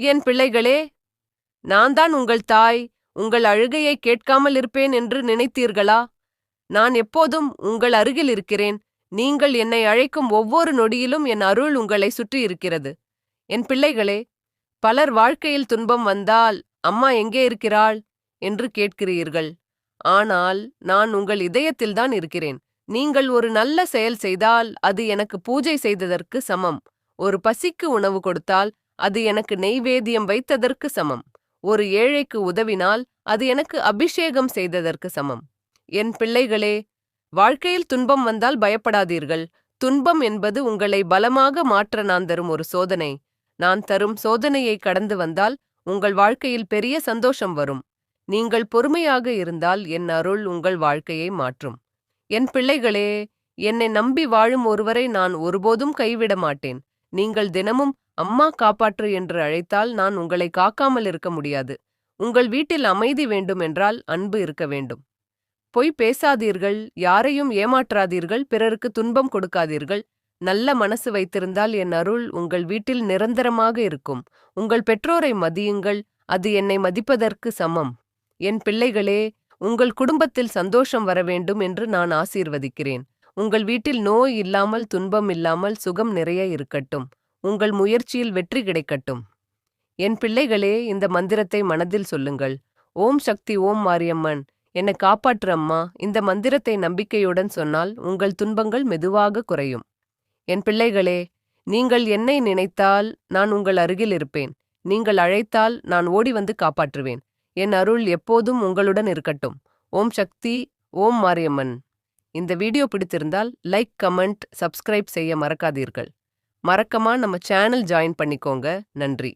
என் பிள்ளைகளே, நான் தான் உங்கள் தாய். உங்கள் அழுகையை கேட்காமல் இருப்பேன் என்று நினைத்தீர்களா? நான் எப்போதும் உங்கள் அருகில் இருக்கிறேன். நீங்கள் என்னை அழைக்கும் ஒவ்வொரு நொடியிலும் என் அருள் உங்களை சுற்றி இருக்கிறது. என் பிள்ளைகளே, பலர் வாழ்க்கையில் துன்பம் வந்தால், அம்மா எங்கே இருக்கிறாள் என்று கேட்கிறீர்கள். ஆனால் நான் உங்கள் இதயத்தில்தான் இருக்கிறேன். நீங்கள் ஒரு நல்ல செயல் செய்தால் அது எனக்கு பூஜை செய்ததற்கு சமம். ஒரு பசிக்கு உணவு கொடுத்தால் அது எனக்கு நெய்வேத்தியம் வைத்ததற்கு சமம். ஒரு ஏழைக்கு உதவினால் அது எனக்கு அபிஷேகம் செய்ததற்கு சமம். என் பிள்ளைகளே, வாழ்க்கையில் துன்பம் வந்தால் பயப்படாதீர்கள். துன்பம் என்பது உங்களை பலமாக மாற்ற நான் தரும் ஒரு சோதனை. நான் தரும் சோதனையை கடந்து வந்தால் உங்கள் வாழ்க்கையில் பெரிய சந்தோஷம் வரும். நீங்கள் பொறுமையாக இருந்தால் என் அருள் உங்கள் வாழ்க்கையை மாற்றும். என் பிள்ளைகளே, என்னை நம்பி வாழும் ஒருவரை நான் ஒருபோதும் கைவிட மாட்டேன். நீங்கள் தினமும் அம்மா காப்பாற்று என்று அழைத்தால் நான் உங்களை காக்காமல் இருக்க முடியாது. உங்கள் வீட்டில் அமைதி வேண்டும் என்றால் அன்பு இருக்க வேண்டும். பொய் பேசாதீர்கள், யாரையும் ஏமாற்றாதீர்கள், பிறருக்கு துன்பம் கொடுக்காதீர்கள். நல்ல மனசு வைத்திருந்தால் என் அருள் உங்கள் வீட்டில் நிரந்தரமாக இருக்கும். உங்கள் பெற்றோரை மதியுங்கள், அது என்னை மதிப்பதற்கு சமம். என் பிள்ளைகளே, உங்கள் குடும்பத்தில் சந்தோஷம் வர வேண்டும் என்று நான் ஆசீர்வதிக்கிறேன். உங்கள் வீட்டில் நோய் இல்லாமல், துன்பம் இல்லாமல், சுகம் நிறைய இருக்கட்டும். உங்கள் முயற்சியில் வெற்றி கிடைக்கட்டும். என் பிள்ளைகளே, இந்த மந்திரத்தை மனதில் சொல்லுங்கள். ஓம் சக்தி, ஓம் மாரியம்மன், என்னை காப்பாற்று அம்மா. இந்த மந்திரத்தை நம்பிக்கையுடன் சொன்னால் உங்கள் துன்பங்கள் மெதுவாக குறையும். என் பிள்ளைகளே, நீங்கள் என்னை நினைத்தால் நான் உங்கள் அருகில் இருப்பேன். நீங்கள் அழைத்தால் நான் ஓடி வந்து காப்பாற்றுவேன். என் அருள் எப்போதும் உங்களுடன் இருக்கட்டும். ஓம் சக்தி, ஓம் மாரியம்மன். இந்த வீடியோ பிடித்திருந்தால் லைக், கமெண்ட், சப்ஸ்கிரைப் செய்ய மறக்காதீர்கள். மறக்காம நம்ம சேனல் ஜாயின் பண்ணிக்கோங்க. நன்றி.